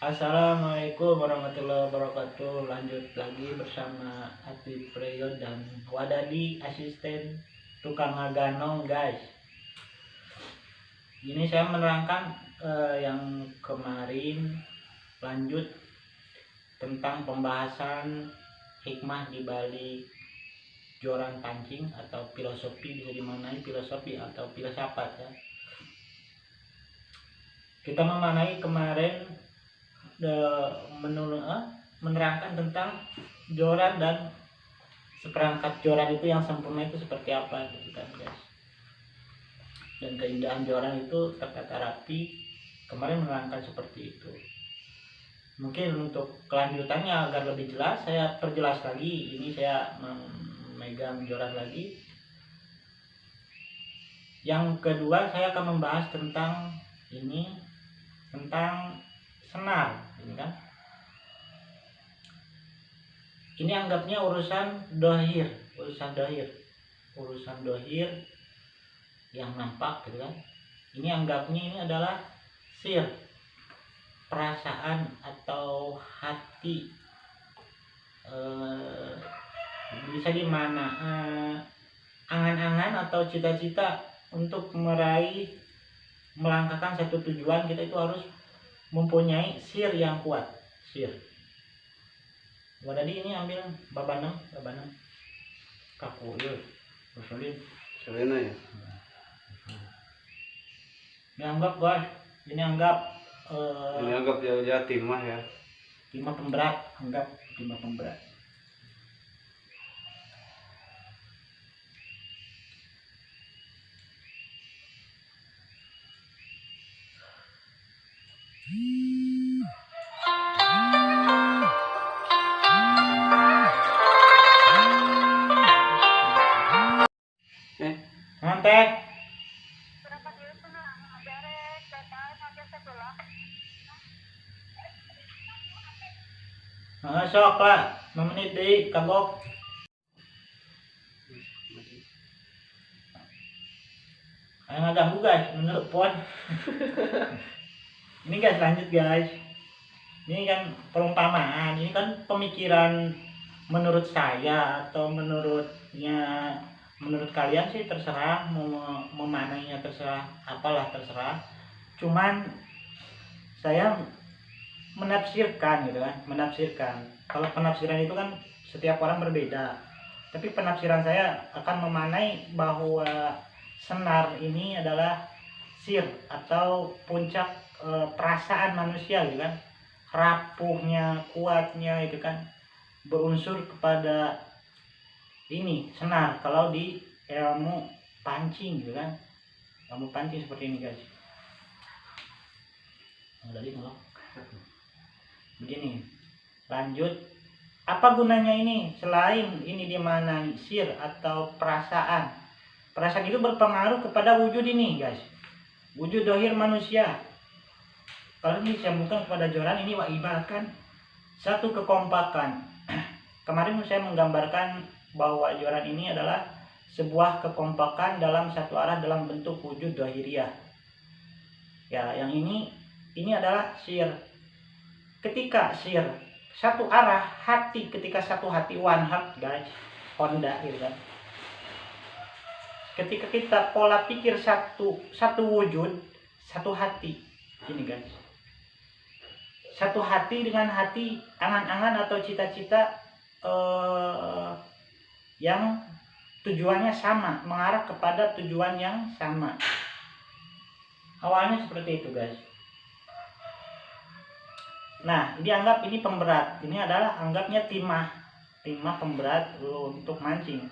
Assalamualaikum warahmatullahi wabarakatuh. Lanjut lagi bersama Ati Priyo dan Wadadi, asisten tukang ngaganong, guys. Ini saya menerangkan yang kemarin, lanjut tentang pembahasan hikmah di balik joran pancing atau filosofi, bisa dimaknai filosofi atau filsafat ya. Kita memaknai kemarin menerangkan tentang joran dan seperangkat joran itu yang sempurna itu seperti apa gitu kan, guys. Dan keindahan joran itu tertata rapi, kemarin menerangkan seperti itu. Mungkin untuk kelanjutannya agar lebih jelas saya perjelas lagi. Ini saya memegang joran lagi. Yang kedua saya akan membahas tentang senar ini kan. Ini anggapnya urusan dohir yang nampak gitu kan. Ini anggapnya ini adalah sir, perasaan atau hati, bisa dimana angan-angan atau cita-cita untuk melangkahkan satu tujuan. Kita itu harus mempunyai sir yang kuat. Sir. Tadi ini ambil babanam kaku yuk. Usulin. Selena ya. Ini anggap guys, ini anggap ya timah ya. Timah pemberat, anggap timah pemberat. Ngantek. Sok lah, 5 menit deh, kagok. Ayo ngaganggu guys, menurut pon. Ini guys, lanjut guys. Ini kan perumpamaan, ini kan pemikiran menurut saya atau menurut kalian sih terserah, mau memaknainya terserah, apalah terserah. Cuman saya menafsirkan gitu kan, kalau penafsiran itu kan setiap orang berbeda, tapi penafsiran saya akan memaknai bahwa senar ini adalah sir atau puncak perasaan manusia gitu kan, rapuhnya, kuatnya itu kan berunsur kepada ini senar kalau di ilmu pancing gitu kan. Ilmu pancing seperti ini guys. Dari nolak. Begini, lanjut. Apa gunanya ini selain ini dimaknai sir atau perasaan? Perasaan itu berpengaruh kepada wujud ini guys, wujud dohir manusia. Kalau ini disambungkan kepada joran ini ibaratkan satu kekompakan. Kemarin saya menggambarkan bahwa joran ini adalah sebuah kekompakan dalam satu arah dalam bentuk wujud dohiriah. Ya, yang ini adalah sir. Ketika sir satu arah, hati ketika satu hati, one heart guys, Honda gitu kan. Ketika kita pola pikir satu wujud, satu hati ini guys. Satu hati dengan hati, angan-angan atau cita-cita yang tujuannya sama, mengarah kepada tujuan yang sama. Awalnya seperti itu guys. Nah, dianggap ini pemberat. Ini adalah anggapnya timah pemberat untuk mancing.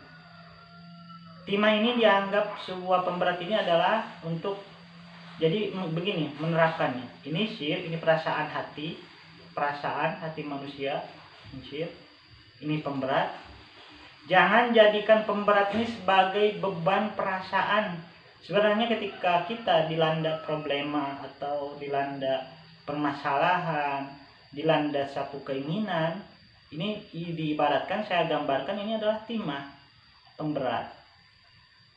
Timah ini dianggap sebuah pemberat ini adalah untuk, jadi begini menerapkannya. Ini sir, ini perasaan hati manusia, sir. Ini pemberat. Jangan jadikan pemberat ini sebagai beban perasaan. Sebenarnya ketika kita dilanda problema atau dilanda permasalahan, dilanda satu keinginan, ini diibaratkan, saya gambarkan ini adalah timah pemberat.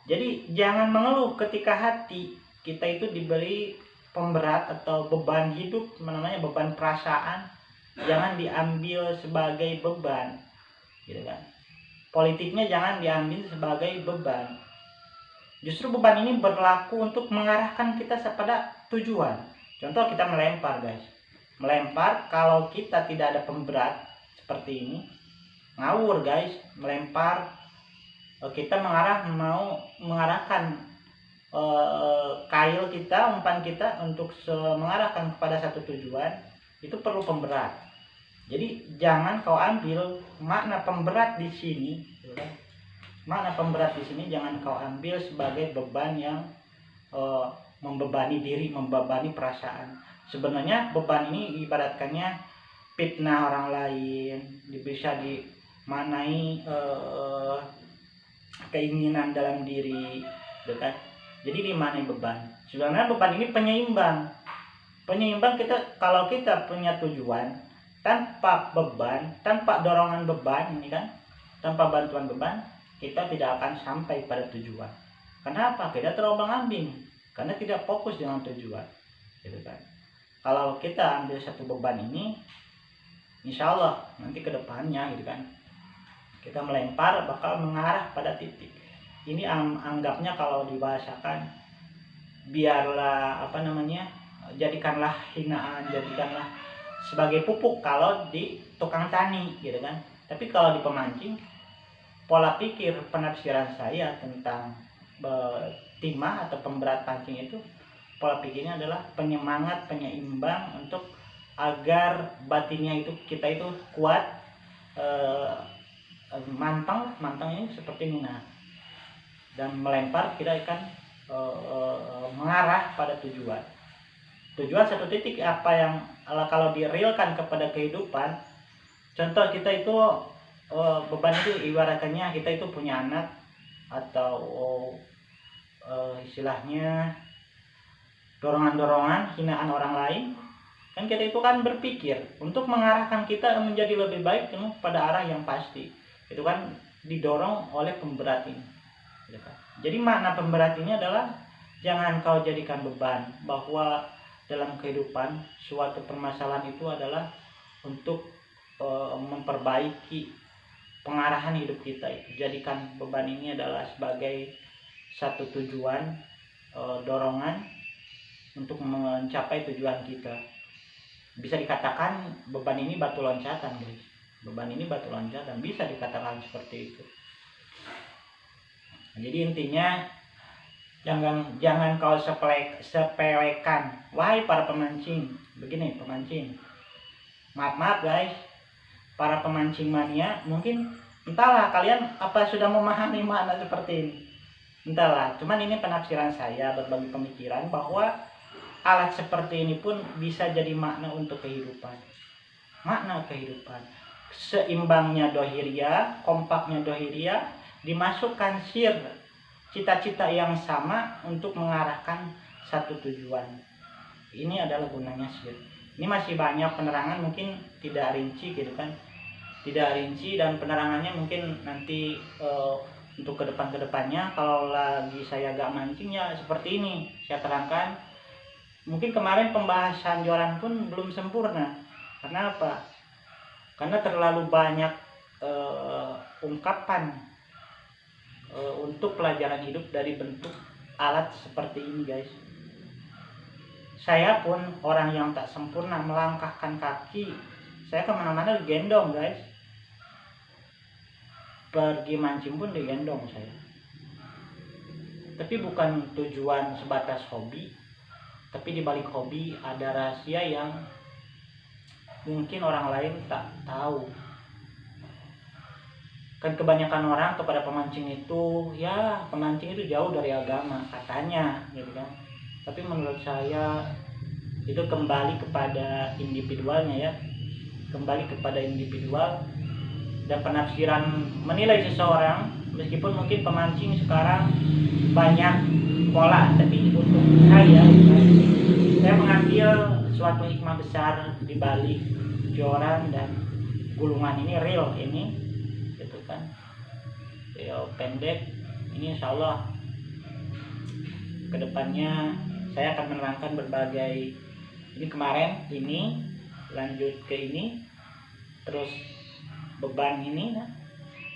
Jadi jangan mengeluh ketika hati kita itu diberi pemberat atau beban hidup, namanya beban perasaan, jangan diambil sebagai beban, gitu kan. Politiknya jangan diambil sebagai beban. Justru beban ini berlaku untuk mengarahkan kita kepada tujuan. Contoh kita melempar, guys. Melempar kalau kita tidak ada pemberat seperti ini, ngawur, guys. Melempar kita mau mengarahkan kail kita, umpan kita untuk mengarahkan kepada satu tujuan, itu perlu pemberat. Jadi jangan kau ambil makna pemberat di sini, makna pemberat di sini jangan kau ambil sebagai beban yang membebani diri, membebani perasaan. Sebenarnya beban ini ibaratkannya fitnah orang lain, bisa dimaknai keinginan dalam diri, kan? Jadi dimaknai beban. Sebenarnya beban ini penyeimbang. Penyeimbang kita, kalau kita punya tujuan tanpa beban, tanpa dorongan beban ini kan, tanpa bantuan beban, kita tidak akan sampai pada tujuan. Kenapa? Kita terombang-ambing karena tidak fokus dengan tujuan, gitu kan. Kalau kita ambil satu beban ini, insya Allah nanti ke depannya, gitu kan, kita melempar bakal mengarah pada titik. Ini anggapnya kalau dibahasakan, biarlah jadikanlah hinaan, jadikanlah sebagai pupuk kalau di tukang tani, gitu kan. Tapi kalau di pemancing, pola pikir penafsiran saya tentang timah atau pemberat pancing itu, pola pikirnya adalah penyemangat, penyeimbang untuk agar batinnya itu kita itu kuat, mantang ini seperti ini. Nah, dan melempar kita akan mengarah pada tujuan satu titik. Apa yang kalau direalkan kepada kehidupan, contoh kita itu beban itu ibaratkannya kita itu punya anak atau istilahnya dorongan-dorongan, hinaan orang lain, kan kita itu kan berpikir untuk mengarahkan kita menjadi lebih baik pada arah yang pasti, itu kan didorong oleh pemberat ini. Jadi makna pemberat ini adalah jangan kau jadikan beban, bahwa dalam kehidupan suatu permasalahan itu adalah untuk memperbaiki pengarahan hidup kita. Jadikan beban ini adalah sebagai satu tujuan, dorongan untuk mencapai tujuan kita. Bisa dikatakan beban ini batu loncatan, guys. Beban ini batu loncatan, bisa dikatakan seperti itu. Jadi intinya jangan kau sepelekan. Wahai para pemancing, begini pemancing. Maaf guys, para pemancing mania, mungkin entahlah kalian apa sudah memahami makna seperti ini. Entahlah, cuman ini penafsiran saya, berbagi pemikiran bahwa alat seperti ini pun bisa jadi makna untuk kehidupan. Makna kehidupan. Seimbangnya dohiriyah, kompaknya dohiriyah, dimasukkan sir, cita-cita yang sama untuk mengarahkan satu tujuan. Ini adalah gunanya sir. Ini masih banyak penerangan, mungkin tidak rinci, gitu kan, tidak rinci, dan penerangannya mungkin nanti untuk kedepannya kalau lagi saya gak mancing ya seperti ini saya terangkan. Mungkin kemarin pembahasan joran pun belum sempurna. Karena apa? Karena terlalu banyak ungkapan untuk pelajaran hidup dari bentuk alat seperti ini, guys. Saya pun orang yang tak sempurna, melangkahkan kaki, saya kemana-mana digendong, guys. Pergi mancing pun digendong saya. Tapi bukan tujuan sebatas hobi, tapi di balik hobi ada rahasia yang mungkin orang lain tak tahu. Kan kebanyakan orang kepada pemancing itu, ya pemancing itu jauh dari agama katanya, gitu kan. Tapi menurut saya itu kembali kepada individualnya, ya, kembali kepada individual dan penafsiran menilai seseorang. Meskipun mungkin pemancing sekarang banyak pola, tapi untuk saya mengambil suatu hikmah besar di balik joran dan gulungan ini, real ini, gitu kan. Video pendek ini insya Allah kedepannya saya akan menerangkan berbagai ini kemarin ini lanjut ke ini terus beban ini. Nah,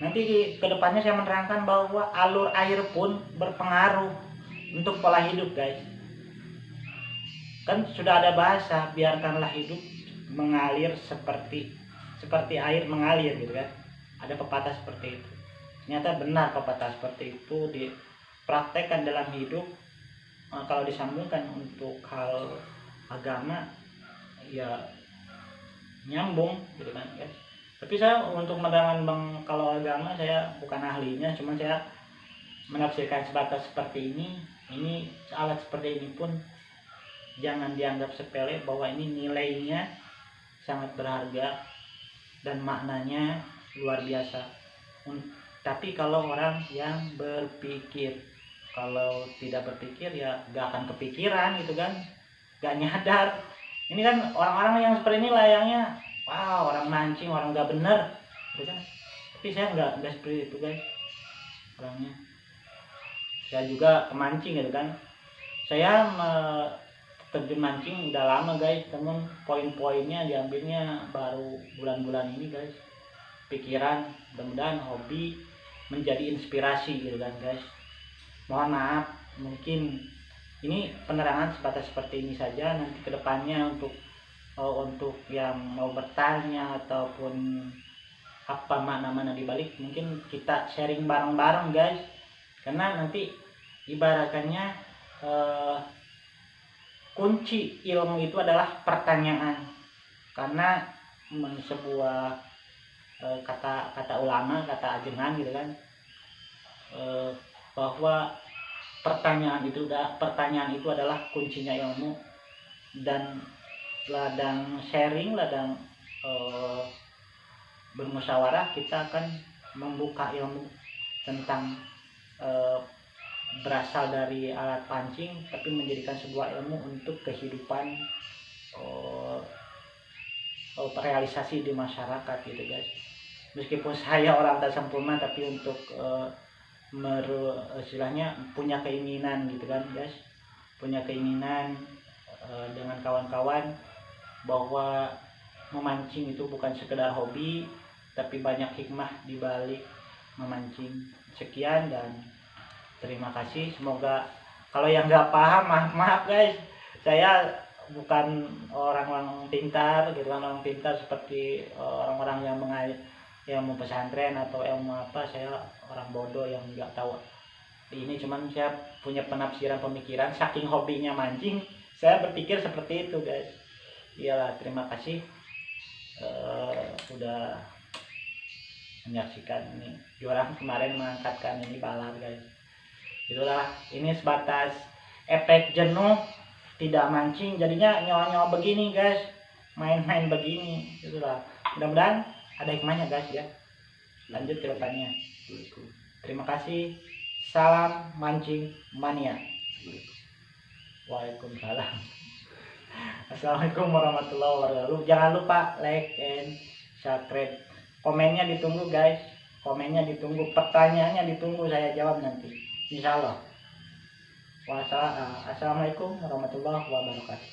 nanti di kedepannya saya menerangkan bahwa alur air pun berpengaruh untuk pola hidup guys. Kan sudah ada bahasa biarkanlah hidup mengalir seperti air mengalir gitu kan. Ada pepatah seperti itu. Ternyata benar pepatah seperti itu dipraktekkan dalam hidup. Kalau disambungkan untuk hal agama ya nyambung gitu kan guys. Tapi saya untuk menerangkan kalau agama saya bukan ahlinya, cuman saya menafsirkan sebatas seperti ini. Ini alat seperti ini pun jangan dianggap sepele, bahwa ini nilainya sangat berharga dan maknanya luar biasa. Tapi kalau orang yang berpikir, kalau tidak berpikir ya gak akan kepikiran gitu kan, gak nyadar. Ini kan orang-orang yang seperti ini layangnya wow, orang mancing, orang gak bener gitu kan. Tapi saya nggak seperti itu guys orangnya. Saya juga kemancing gitu kan. Saya terjun mancing udah lama guys, temen poin-poinnya diambilnya baru bulan-bulan ini guys. Pikiran, mudah-mudahan hobi menjadi inspirasi gitu kan guys. Mohon maaf, mungkin ini penerangan sebatas seperti ini saja. Nanti kedepannya untuk yang mau bertanya ataupun apa makna-makna dibalik, mungkin kita sharing bareng-bareng guys. Karena nanti ibaratnya kunci ilmu itu adalah pertanyaan. Karena sebuah kata ulama, kata ajengan gitu kan, bahwa pertanyaan itu adalah kuncinya ilmu. Dan ladang sharing, ladang bermusyawarah, kita akan membuka ilmu tentang berasal dari alat pancing tapi menjadikan sebuah ilmu untuk kehidupan realisasi di masyarakat gitu guys. Meskipun saya orang tak sempurna, tapi untuk istilahnya punya keinginan gitu kan guys, punya keinginan dengan kawan-kawan bahwa memancing itu bukan sekedar hobi, tapi banyak hikmah di balik memancing. Sekian dan terima kasih. Semoga kalau yang nggak paham maaf guys, saya bukan orang-orang pintar gitu kan, orang pintar seperti orang-orang yang mau pesantren atau ilmu apa. Saya orang bodoh yang nggak tahu ini, cuman saya punya penafsiran pemikiran saking hobinya mancing, saya berpikir seperti itu guys. Iyalah, terima kasih udah menyaksikan ini. Orang kemarin mengangkatkan ini balar guys. Itulah, ini sebatas efek jenuh tidak mancing, jadinya nyawa-nyawa begini guys, main-main begini. Itulah, mudah-mudahan ada hikmahnya guys ya. Lanjut ke depannya. Terima kasih. Salam mancing mania. Waalaikumsalam. Assalamualaikum warahmatullahi wabarakatuh. Jangan lupa like and subscribe. Komennya ditunggu guys. Komennya ditunggu, pertanyaannya ditunggu, saya jawab nanti. Insyaallah. Wassalamualaikum warahmatullahi wabarakatuh.